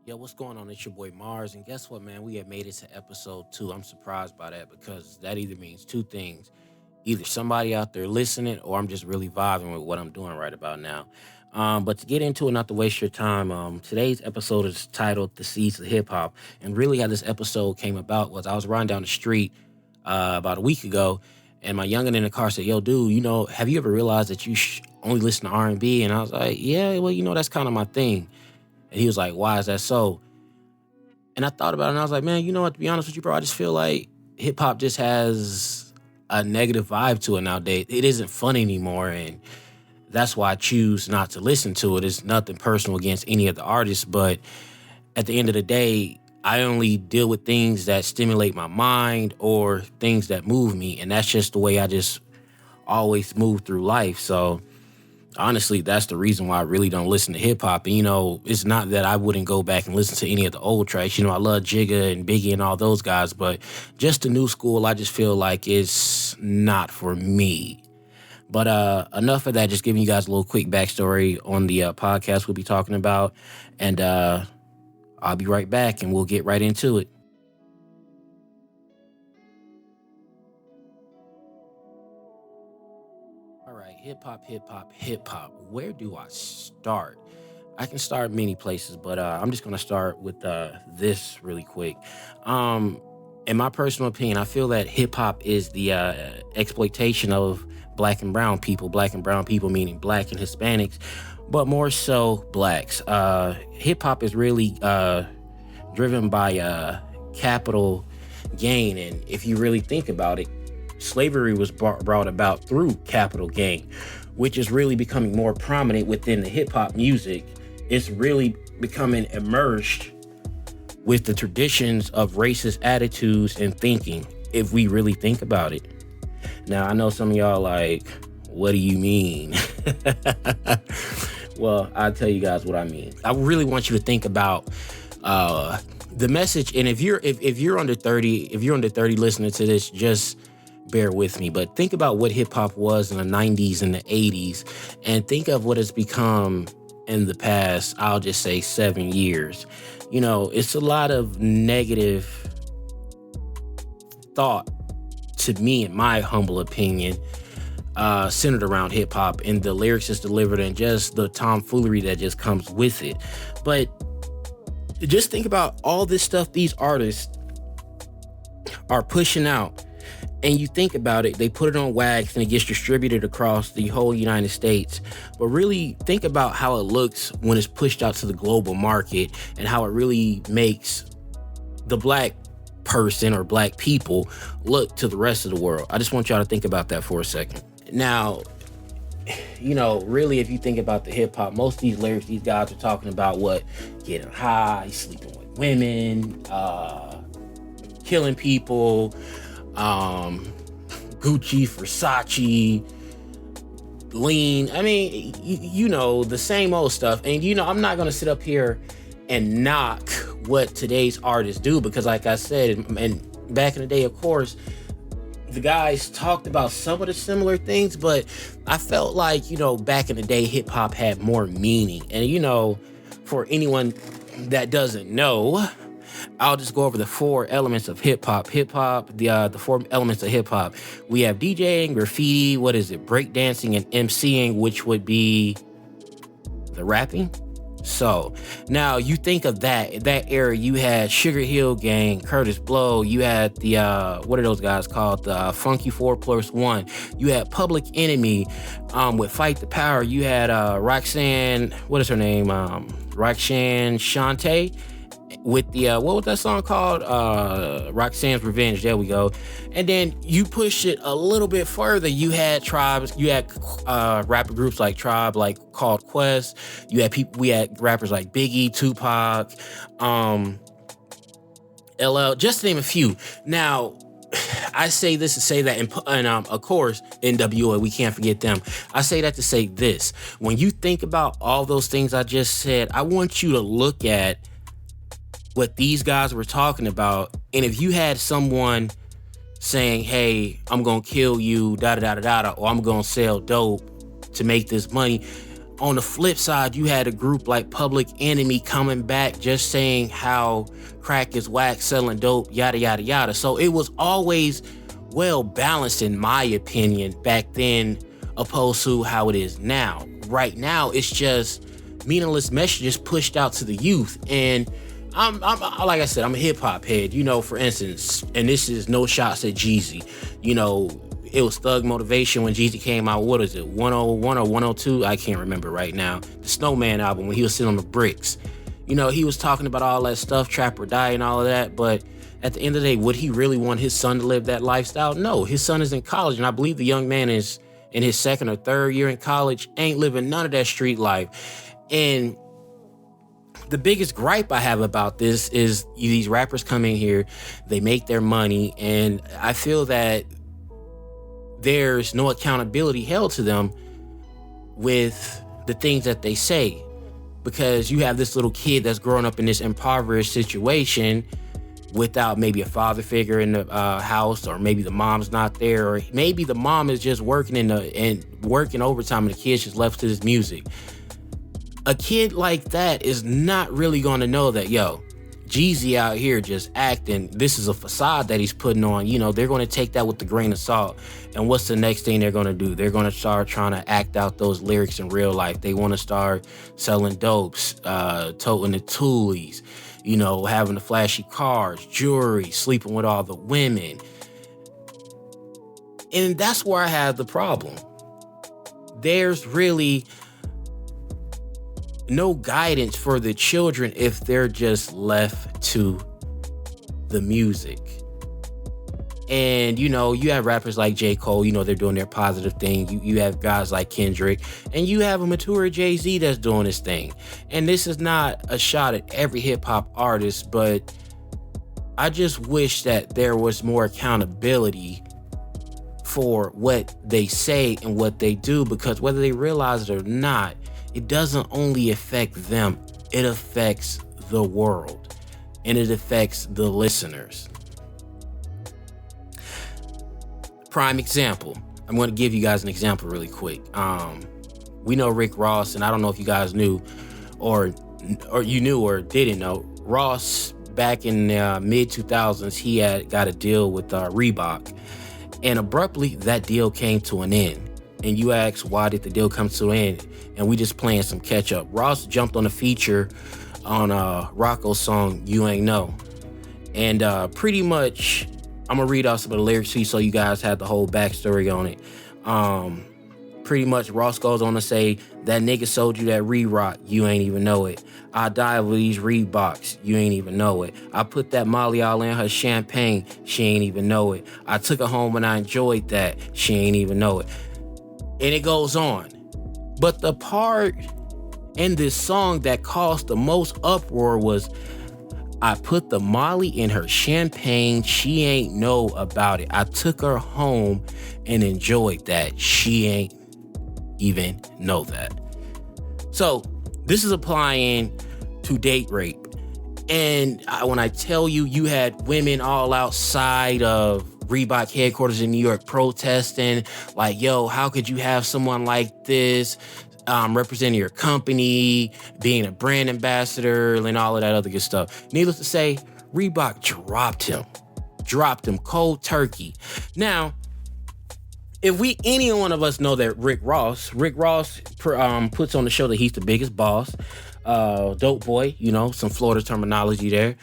Yo, what's going on? It's your boy Mars, and guess what, man? We have made it to episode 2. I'm surprised by that because that either means two things. Either somebody out there listening, or I'm just really vibing with what I'm doing right about now. But to get into it, not to waste your time, today's episode is titled "The Seeds of Hip Hop," and really how this episode came about was I was riding down the street about a week ago, and my youngin in the car said, "Yo, dude, have you ever realized that you only listen to R&B?" And I was like, "Yeah, well, that's kind of my thing." And he was like, "Why is that so?" And I thought about it and I was like, man, you know what? To be honest with you, bro, I just feel like hip hop just has a negative vibe to it nowadays. It isn't fun anymore. And that's why I choose not to listen to it. It's nothing personal against any of the artists. But at the end of the day, I only deal with things that stimulate my mind or things that move me. And that's just the way I just always move through life. So honestly, that's the reason why I really don't listen to hip hop. And, it's not that I wouldn't go back and listen to any of the old tracks. I love Jigga and Biggie and all those guys, but just the new school, I just feel like it's not for me. But enough of that, just giving you guys a little quick backstory on the podcast we'll be talking about. And I'll be right back and we'll get right into it. All right, hip hop, hip hop, hip hop. Where do I start? I can start many places, but I'm just gonna start with this really quick. Um, in my personal opinion, I feel that hip hop is the exploitation of black and brown people meaning black and Hispanics, but more so blacks. Hip hop is really driven by capital gain, and if you really think about it, slavery was brought about through capital gain, which is really becoming more prominent within the hip hop music. It's really becoming immersed with the traditions of racist attitudes and thinking, if we really think about it. Now, I know some of y'all like, what do you mean? Well, I'll tell you guys what I mean. I really want you to think about the message. And if you're under 30, if you're under 30 listening to this, just bear with me. But think about what hip hop was in the 90s and the 80s, and think of what it's become in the past, I'll just say 7 years. It's a lot of negative thought to me, in my humble opinion, centered around hip hop and the lyrics is delivered and just the tomfoolery that just comes with it. But just think about all this stuff these artists are pushing out. And you think about it, they put it on wax and it gets distributed across the whole United States. But really think about how it looks when it's pushed out to the global market and how it really makes the black person or black people look to the rest of the world. I just want y'all to think about that for a second. Now, really, if you think about the hip hop, most of these lyrics, these guys are talking about what? Getting high, sleeping with women, killing people, Gucci, Versace, lean. I mean, the same old stuff. And, I'm not going to sit up here and knock what today's artists do because, like I said, and back in the day, of course, the guys talked about some of the similar things, but I felt like, back in the day, hip hop had more meaning. And, for anyone that doesn't know, I'll just go over the four elements of hip hop. The four elements of hip hop. We have DJing, graffiti, breakdancing, and MCing, which would be the rapping. So now you think of that era, you had Sugar Hill Gang, Curtis Blow, you had the what are those guys called? The Funky 4+1. You had Public Enemy with Fight the Power. You had Roxanne, what is her name? Roxanne Shante with the what was that song called? Roxanne's Revenge. There we go. And then you push it a little bit further. You had tribes. You had rapper groups like Tribe, like called Quest. We had rappers like Biggie, Tupac, LL, just to name a few. Now, I say this to say that, and of course, NWA, we can't forget them. I say that to say this. When you think about all those things I just said, I want you to look at what these guys were talking about. And if you had someone saying, hey, I'm going to kill you, da da da da da, or I'm going to sell dope to make this money, On the flip side, you had a group like Public Enemy coming back just saying how crack is whack, selling dope, yada, yada, yada. So it was always well balanced, in my opinion, back then, opposed to how it is now. Right now, it's just meaningless messages pushed out to the youth. And I'm like I said, I'm a hip hop head, for instance, and this is no shots at Jeezy. It was Thug Motivation when Jeezy came out. What is it, 101 or 102? I can't remember right now. The Snowman album, when he was sitting on the bricks. He was talking about all that stuff, Trap or Die and all of that. But at the end of the day, would he really want his son to live that lifestyle? No, his son is in college. And I believe the young man is in his second or third year in college, ain't living none of that street life. And the biggest gripe I have about this is these rappers come in here, they make their money, and I feel that there's no accountability held to them with the things that they say, because you have this little kid that's growing up in this impoverished situation without maybe a father figure in the house, or maybe the mom's not there, or maybe the mom is just working and working overtime and the kid's just left to this music. A kid like that is not really going to know that, Jeezy out here just acting. This is a facade that he's putting on. They're going to take that with a grain of salt. And what's the next thing they're going to do? They're going to start trying to act out those lyrics in real life. They want to start selling dopes, toting the toolies, having the flashy cars, jewelry, sleeping with all the women. And that's where I have the problem. There's really no guidance for the children if they're just left to the music. And, you have rappers like J. Cole, they're doing their positive thing. You have guys like Kendrick, and you have a mature Jay-Z that's doing his thing. And this is not a shot at every hip hop artist, but I just wish that there was more accountability for what they say and what they do, because whether they realize it or not, it doesn't only affect them, it affects the world, and it affects the listeners. Prime example. I'm going to give you guys an example really quick. We know Rick Ross, and I don't know if you guys knew, or you knew or didn't know, Ross back in mid 2000s, he had got a deal with Reebok, and abruptly that deal came to an end. And you ask, why did the deal come to an end? And we just playing some catch up. Ross jumped on a feature on Rocco's song, You Ain't Know. And pretty much, I'm going to read off some of the lyrics to you so you guys have the whole backstory on it. Pretty much, Ross goes on to say, that nigga sold you that Reebok, you ain't even know it. I die over these Reeboks, you ain't even know it. I put that Molly all in her champagne, she ain't even know it. I took her home and I enjoyed that, she ain't even know it. And it goes on. But the part in this song that caused the most uproar was, I put the Molly in her champagne, she ain't know about it. I took her home and enjoyed that, she ain't even know that. So this is applying to date rape. And when I tell you, you had women all outside of Reebok headquarters in New York protesting, like, yo, how could you have someone like this representing your company, being a brand ambassador, and all of that other good stuff. Needless to say, Reebok dropped him cold turkey. Now, if any one of us know that Rick Ross puts on the show that he's the biggest boss, dope boy, some Florida terminology there.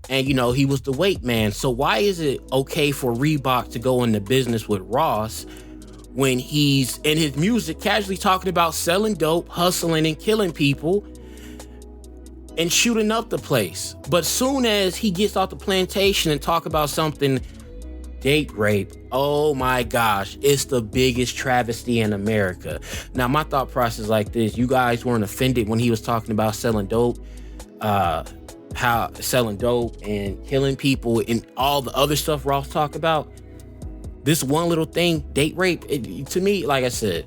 And, he was the weight man. So why is it okay for Reebok to go into business with Ross when he's in his music casually talking about selling dope, hustling, and killing people and shooting up the place? But soon as he gets off the plantation and talk about something, date rape, oh my gosh, it's the biggest travesty in America. Now, my thought process is like this. You guys weren't offended when he was talking about selling dope, how selling dope and killing people and all the other stuff Ross talked about. This one little thing, date rape, to me, like I said,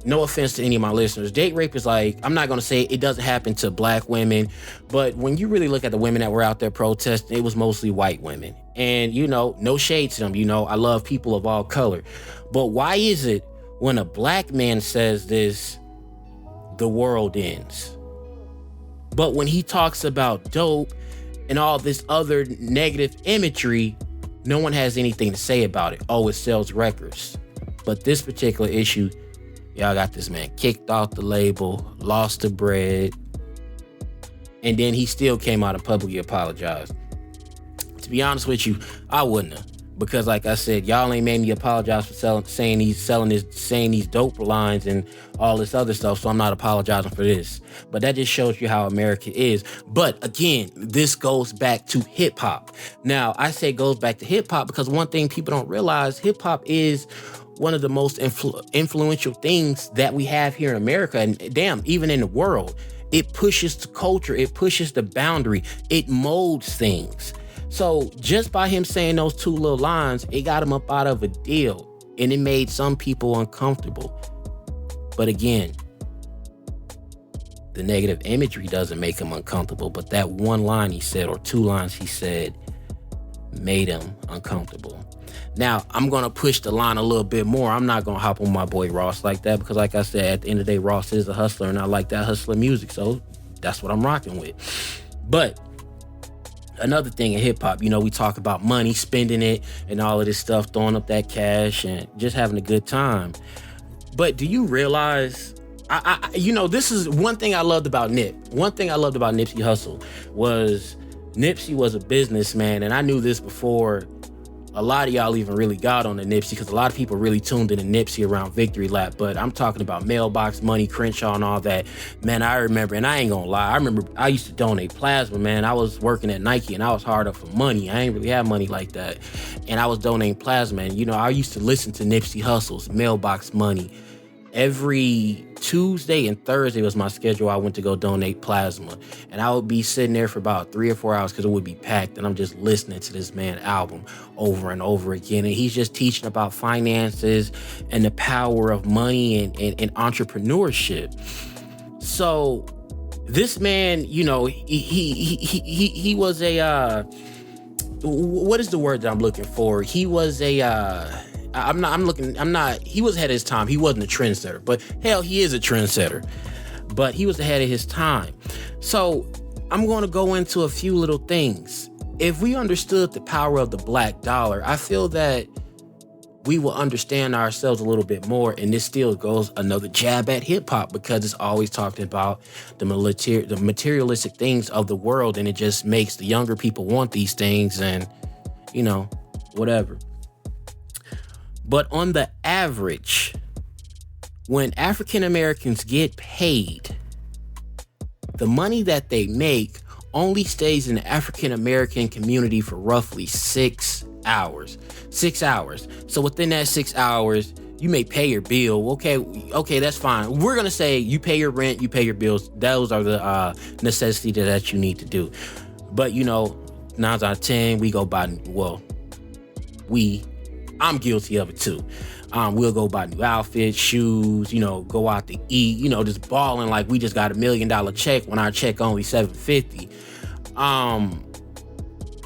no offense to any of my listeners, date rape is like, I'm not going to say it doesn't happen to black women, but when you really look at the women that were out there protesting, it was mostly white women. And, no shade to them. I love people of all color. But why is it when a black man says this, the world ends. But when he talks about dope and all this other negative imagery, no one has anything to say about it. Oh, it sells records. But this particular issue, y'all got this man kicked off the label, lost the bread, and then he still came out and publicly apologized. To be honest with you, I wouldn't have. Because like I said, y'all ain't made me apologize for saying these dope lines and all this other stuff, so I'm not apologizing for this. But that just shows you how America is. But again, this goes back to hip hop. Now, I say it goes back to hip hop because one thing people don't realize, hip hop is one of the most influential things that we have here in America, and damn, even in the world. It pushes the culture, it pushes the boundary, it molds things. So just by him saying those two little lines, it got him up out of a deal, and it made some people uncomfortable. But again, the negative imagery doesn't make him uncomfortable, but that one line he said, or two lines he said, made him uncomfortable. Now, I'm going to push the line a little bit more. I'm not going to hop on my boy Ross like that because, like I said, at the end of the day, Ross is a hustler, and I like that hustler music, so that's what I'm rocking with. But another thing in hip-hop, we talk about money, spending it, and all of this stuff, throwing up that cash, and just having a good time. But do you realize, this is one thing I loved about Nip. One thing I loved about Nipsey Hussle was Nipsey was a businessman, and I knew this before a lot of y'all even really got on the Nipsey, because a lot of people really tuned into Nipsey around Victory Lap. But I'm talking about Mailbox Money, Crenshaw, and all that. Man, I remember, and I ain't gonna lie, I remember I used to donate plasma, man. I was working at Nike, and I was hard up for money. I ain't really have money like that. And I was donating plasma, and I used to listen to Nipsey Hussle's Mailbox Money. Every Tuesday and Thursday was my schedule. I went to go donate plasma, and I would be sitting there for about 3 or 4 hours because it would be packed, and I'm just listening to this man's album over and over again. And he's just teaching about finances and the power of money and entrepreneurship. So this man, he was a what is the word that I'm looking for? He was a he was ahead of his time. He wasn't a trendsetter, but hell, he is a trendsetter. But he was ahead of his time. So I'm going to go into a few little things. If we understood the power of the black dollar, I feel that we will understand ourselves a little bit more. And this still goes another jab at hip hop, because it's always talking about the materialistic things of the world. And it just makes the younger people want these things and, whatever. But on the average, when African Americans get paid, the money that they make only stays in the African American community for roughly 6 hours. 6 hours. So within that 6 hours, you may pay your bill. Okay, that's fine. We're going to say you pay your rent, you pay your bills. Those are the necessities that you need to do. But, 9 out of 10, we go by, I'm guilty of it too. We'll go buy new outfits, shoes, go out to eat, just balling like we just got $1 million check when our check only $750.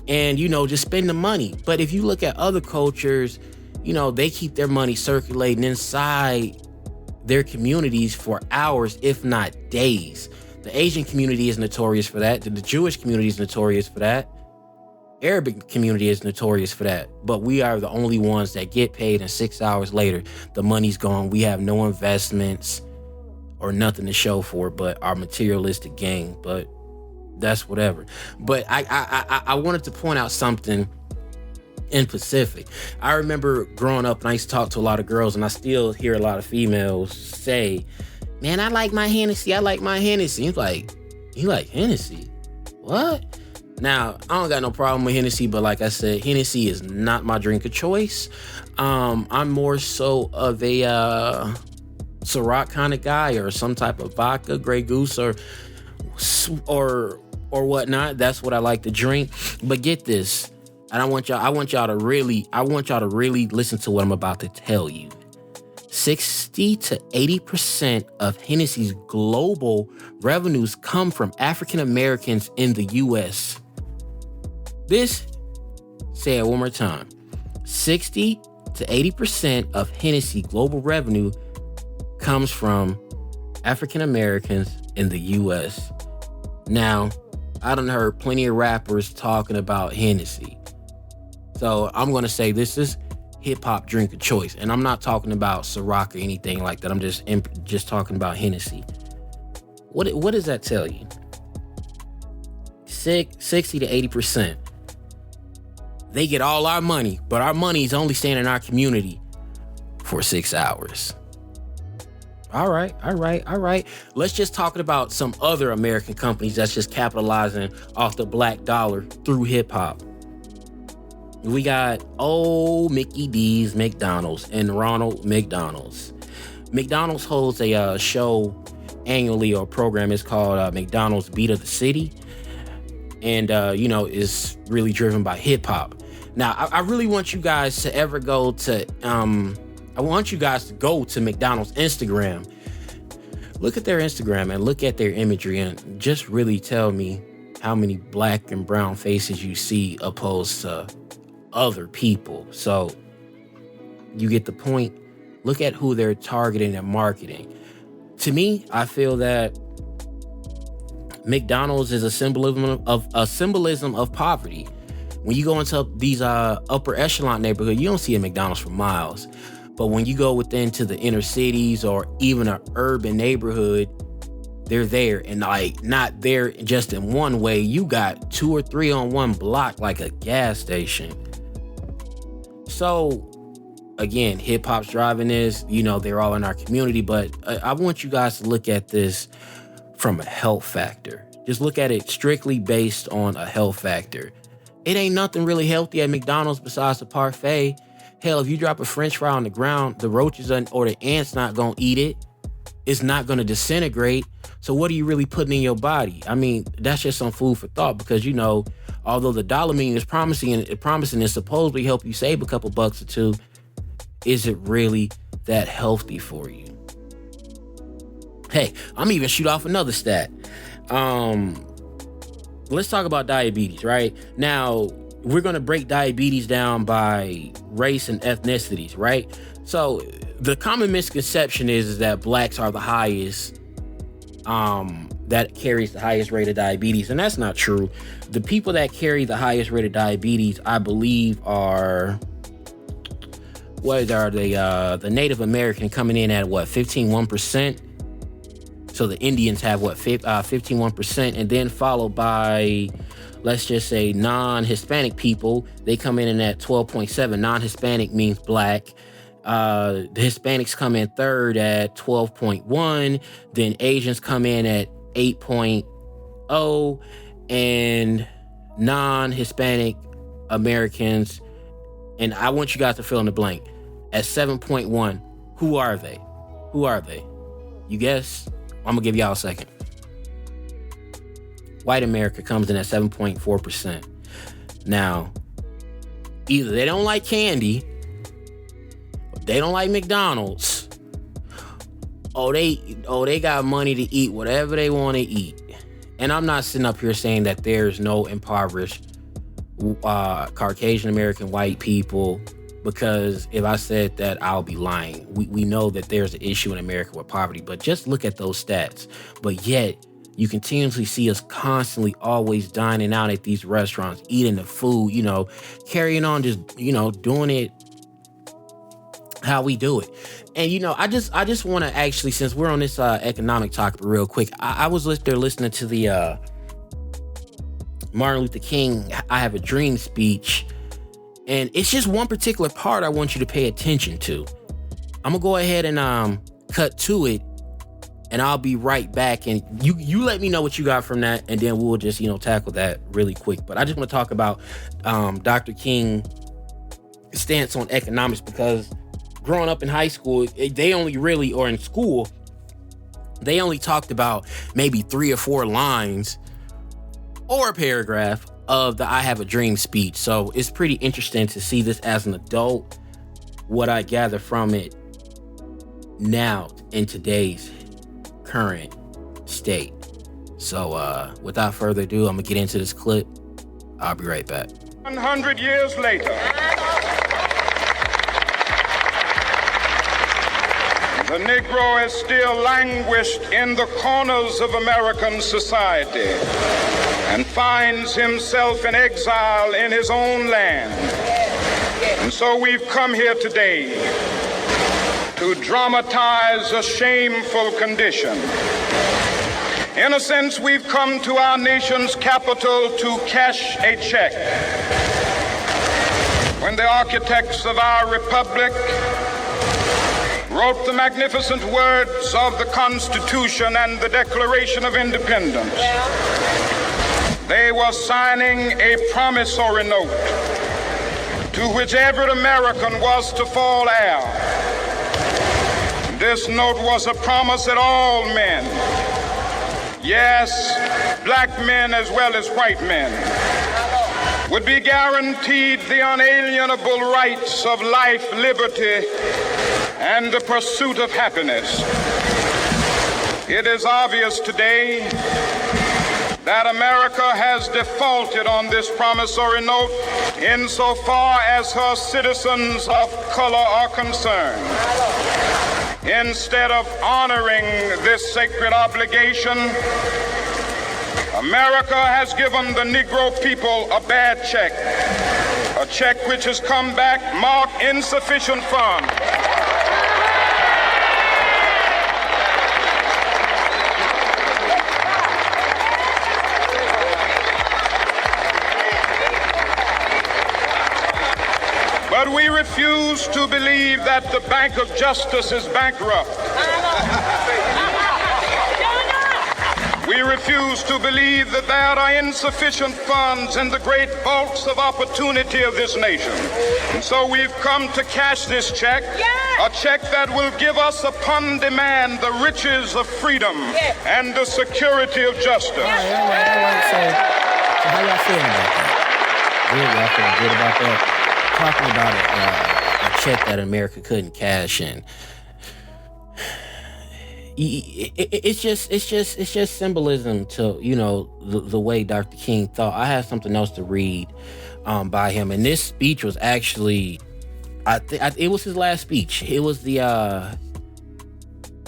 And, just spend the money. But if you look at other cultures, they keep their money circulating inside their communities for hours, if not days. The Asian community is notorious for that. The Jewish community is notorious for that. Arabic community is notorious for that, but we are the only ones that get paid, and 6 hours later, the money's gone. We have no investments or nothing to show for it but our materialistic gain, but that's whatever. But I wanted to point out something in Pacific. I remember growing up, and I used to talk to a lot of girls, and I still hear a lot of females say, man, I like my Hennessy. He's like, you like Hennessy? What? Now, I don't got no problem with Hennessy, but like I said, Hennessy is not my drink of choice. I'm more so of a Ciroc kind of guy, or some type of vodka, Grey Goose, or whatnot. That's what I like to drink. But get this, and I want y'all to really listen to what I'm about to tell you. 60 to 80% of Hennessy's global revenues come from African Americans in the U.S. Say it one more time. 60 to 80% of Hennessy global revenue comes from African Americans in the U.S. Now, I done heard plenty of rappers talking about Hennessy. So I'm going to say this is hip hop drink of choice. And I'm not talking about Ciroc or anything like that. I'm just talking about Hennessy. What does that tell you? 60 to 80%. They get all our money, but our money is only staying in our community for 6 hours. All right. Let's just talk about some other American companies that's just capitalizing off the black dollar through hip hop. We got old Mickey D's McDonald's and Ronald McDonald's. McDonald's holds a show annually, or program. It's called McDonald's Beat of the City. And, is really driven by hip hop. Now, I really want you guys to ever go to, I want you guys to go to McDonald's Instagram. Look at their Instagram and look at their imagery and just really tell me how many black and brown faces you see opposed to other people. So you get the point. Look at who they're targeting and marketing. To me, I feel that McDonald's is a symbolism of poverty. When you go into these upper echelon neighborhood, you don't see a McDonald's for miles. But when you go within to the inner cities or even an urban neighborhood, they're there, and like not there just in one way. You got 2 or 3 on one block, like a gas station. So again, hip hop's driving this. They're all in our community, but I want you guys to look at this from a health factor. Just look at it strictly based on a health factor. It ain't nothing really healthy at McDonald's besides the parfait. Hell, if you drop a French fry on the ground, the roaches or the ants not gonna eat it. It's not gonna disintegrate. So what are you really putting in your body? I mean, that's just some food for thought, because although the dollar menu is promising and supposedly help you save a couple bucks or two, is it really that healthy for you? Hey, I'm even shoot off another stat. Let's talk about diabetes, right? Now, we're going to break diabetes down by race and ethnicities, right? So the common misconception is that blacks are the highest, that carries the highest rate of diabetes. And that's not true. The people that carry the highest rate of diabetes, I believe, are the Native American coming in at 1%. So the Indians have 51%, and then followed by, let's just say, non-Hispanic people. They come in at 12.7. Non-Hispanic means black. The Hispanics come in third at 12.1. Then Asians come in at 8.0, and non-Hispanic Americans, and I want you guys to fill in the blank, at 7.1. Who are they? You guess? I'm gonna give y'all a second. White America comes in at 7.4%. Now, either they don't like candy, or they don't like McDonald's, or they got money to eat whatever they want to eat. And I'm not sitting up here saying that there's no impoverished Caucasian American white people, because if I said that, I'll be lying. We know that there's an issue in America with poverty, but just look at those stats. But yet, you continuously see us constantly always dining out at these restaurants, eating the food, carrying on, just, doing it how we do it. And, I just want to actually, since we're on this economic topic real quick, I was there listening to the Martin Luther King I Have a Dream speech. And it's just one particular part I want you to pay attention to. I'm going to go ahead and cut to it, and I'll be right back. And you let me know what you got from that, and then we'll just, tackle that really quick. But I just want to talk about Dr. King's stance on economics, because growing up in high school, or in school, they only talked about maybe 3 or 4 lines or a paragraph of the I Have a Dream speech. So it's pretty interesting to see this as an adult, what I gather from it now in today's current state. So without further ado, I'm gonna get into this clip. I'll be right back. 100 years later, The Negro is still languished in the corners of American society and finds himself in exile in his own land. And so we've come here today to dramatize a shameful condition. In a sense, we've come to our nation's capital to cash a check. When the architects of our republic wrote the magnificent words of the Constitution and the Declaration of Independence, they were signing a promissory note to which every American was to fall heir. This note was a promise that all men, yes, black men as well as white men, would be guaranteed the unalienable rights of life, liberty, and the pursuit of happiness. It is obvious today that America has defaulted on this promissory note insofar as her citizens of color are concerned. Instead of honoring this sacred obligation, America has given the Negro people a bad check, a check which has come back marked insufficient funds. But we refuse to believe that the Bank of Justice is bankrupt. We refuse to believe that there are insufficient funds in the great vaults of opportunity of this nation. And so we've come to cash this check, a check that will give us upon demand the riches of freedom and the security of justice. All right. So how y'all feeling about that? Good, y'all feeling good about that? Talking about a check that America couldn't cash in. It's just symbolism to, you know, the way Dr. King thought. I have something else to read by him, and this speech was actually, it was his last speech. It was the I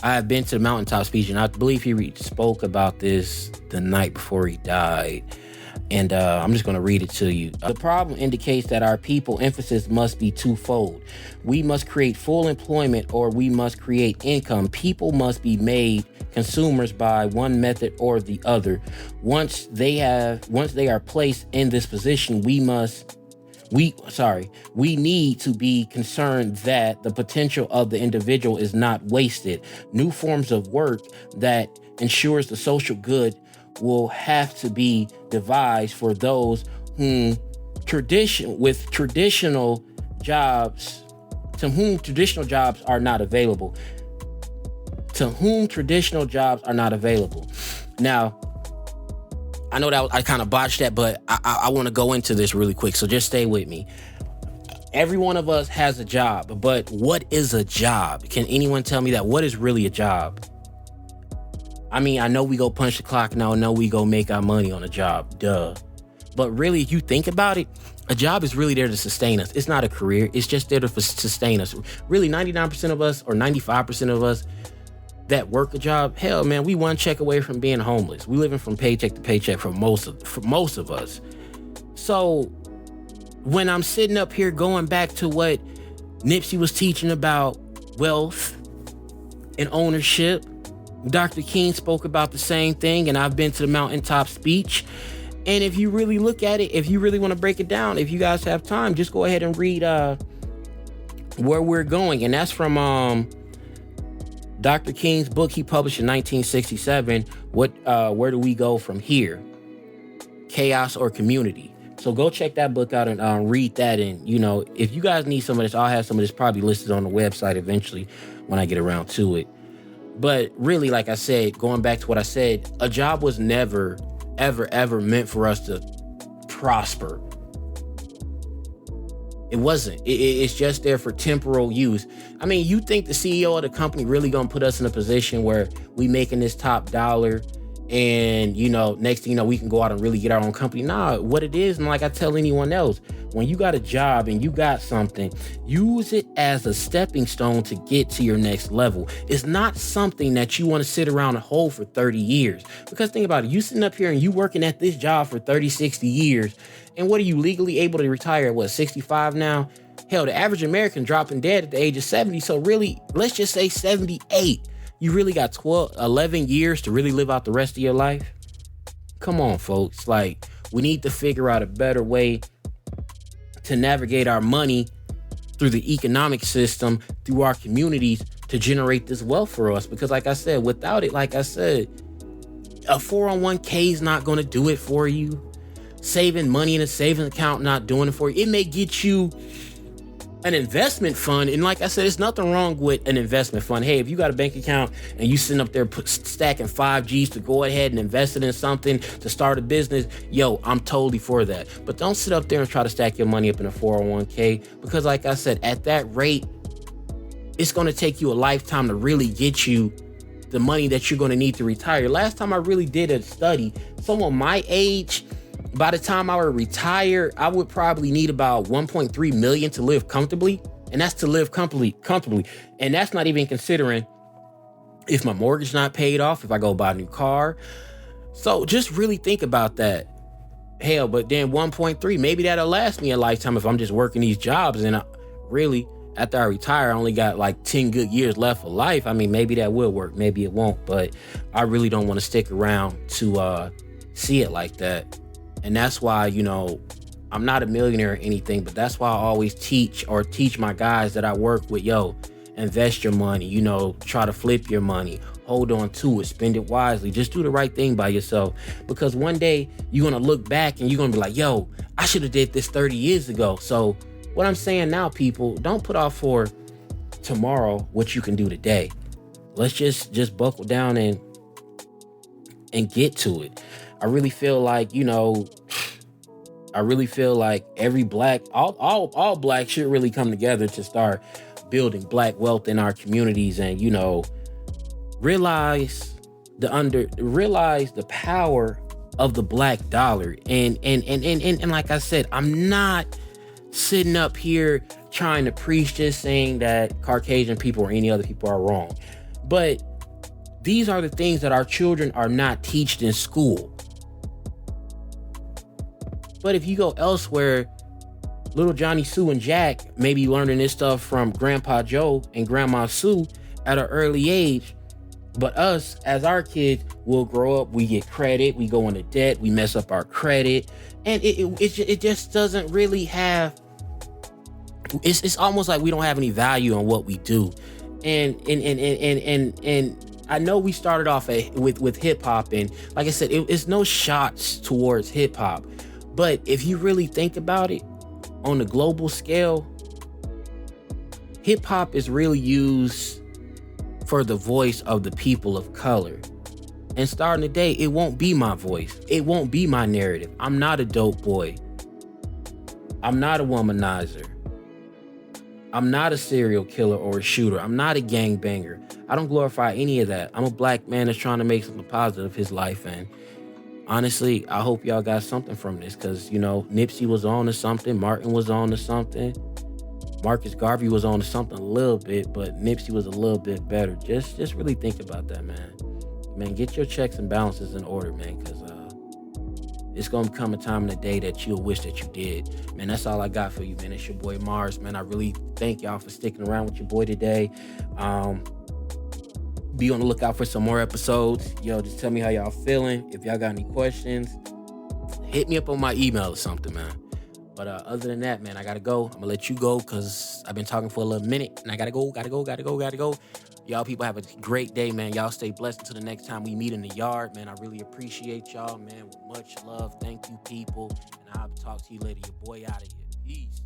have been to the mountaintop speech, and I believe he spoke about this the night before he died. And I'm just going to read it to you. The problem indicates that our people emphasis must be twofold. We must create full employment, or we must create income. People must be made consumers by one method or the other. Once they are placed in this position, we need to be concerned that the potential of the individual is not wasted. New forms of work that ensures the social good will have to be devised for those whom traditional jobs are not available. Now, I know that I kind of botched that, but I want to go into this really quick, so just stay with me. Every one of us has a job, but what is a job? Can anyone tell me that? What is really a job? I mean, I know we go punch the clock now. I know we go make our money on a job. Duh. But really, if you think about it, a job is really there to sustain us. It's not a career. It's just there to sustain us. Really, 99% of us or 95% of us that work a job, hell, man, we one check away from being homeless. We living from paycheck to paycheck for most of us. So when I'm sitting up here going back to what Nipsey was teaching about wealth and ownership, Dr. King spoke about the same thing, and I've been to the mountaintop speech. And if you really look at it, if you really want to break it down, if you guys have time, just go ahead and read Where We're Going. And that's from Dr. King's book he published in 1967. Where do we go from here? Chaos or community? So go check that book out and read that. And, you know, if you guys need some of this, I'll have some of this probably listed on the website eventually when I get around to it. But really, like I said, going back to what I said, a job was never, ever meant for us to prosper. It wasn't. It's just there for temporal use. I mean, you think the CEO of the company really gonna put us in a position where we making this top dollar And next thing you know, we can go out and really get our own company. Nah, what it is, and like I tell anyone else, when you got a job and you got something, use it as a stepping stone to get to your next level. It's not something that you want to sit around and hold for 30 years. Because think about it, you sitting up here and you working at this job for 30, 60 years, and what are you legally able to retire at, what, 65 now? Hell, the average American dropping dead at the age of 70. So really, let's just say 78. You really got 11 years to really live out the rest of your life? Come on, folks. Like, we need to figure out a better way to navigate our money through the economic system, through our communities, to generate this wealth for us. Because like I said, without it, like I said, a 401k is not going to do it for you. Saving money in a savings account not doing it for you. It may get you an investment fund, and like I said, there's nothing wrong with an investment fund. Hey, if you got a bank account and you sitting up there stacking 5Gs to go ahead and invest it in something to start a business, yo, I'm totally for that. But don't sit up there and try to stack your money up in a 401k, because like I said, at that rate, it's going to take you a lifetime to really get you the money that you're going to need to retire. Last time I really did a study, someone my age, by the time I would retire, I would probably need about 1.3 million to live comfortably. And that's to live comfortably. And that's not even considering if my mortgage not paid off, if I go buy a new car. So just really think about that. Hell, but then 1.3, maybe that'll last me a lifetime if I'm just working these jobs. And really, after I retire, I only got like 10 good years left of life. I mean, maybe that will work, maybe it won't. But I really don't want to stick around to see it like that. And that's why, I'm not a millionaire or anything, but that's why I always teach my guys that I work with, invest your money, try to flip your money, hold on to it, spend it wisely, just do the right thing by yourself. Because one day you're going to look back and you're going to be like, yo, I should have did this 30 years ago. So what I'm saying now, people, don't put off for tomorrow what you can do today. Let's just buckle down and get to it. I really feel like, every black, all black should really come together to start building black wealth in our communities and, realize the power of the black dollar. And like I said, I'm not sitting up here trying to preach just saying that Caucasian people or any other people are wrong. But these are the things that our children are not taught in school. But if you go elsewhere, little Johnny, Sue, and Jack may be learning this stuff from Grandpa Joe and Grandma Sue at an early age. But us, as our kids, will grow up, we get credit, we go into debt, we mess up our credit. And it just doesn't really have, it's almost like we don't have any value on what we do. And I know we started off with hip hop, and like I said, it's no shots towards hip hop. But if you really think about it, on the global scale, hip hop is really used for the voice of the people of color. And starting today, it won't be my voice. It won't be my narrative. I'm not a dope boy. I'm not a womanizer. I'm not a serial killer or a shooter. I'm not a gangbanger. I don't glorify any of that. I'm a black man that's trying to make something positive of his life. And honestly, I hope y'all got something from this, because, Nipsey was on to something. Martin was on to something. Marcus Garvey was on to something a little bit, but Nipsey was a little bit better. Just really think about that, man. Man, get your checks and balances in order, man, because it's going to come a time in the day that you'll wish that you did. Man, that's all I got for you, man. It's your boy Mars, man. I really thank y'all for sticking around with your boy today. Be on the lookout for some more episodes. Just tell me how y'all feeling. If y'all got any questions, hit me up on my email or something, man. But other than that, man, I gotta go. I'm gonna let you go because I've been talking for a little minute, and I gotta go. Y'all people have a great day, man. Y'all stay blessed until the next time we meet in the yard, man. I really appreciate y'all, man. With much love. Thank you, people. And I'll talk to you later. Your boy out of here. Peace.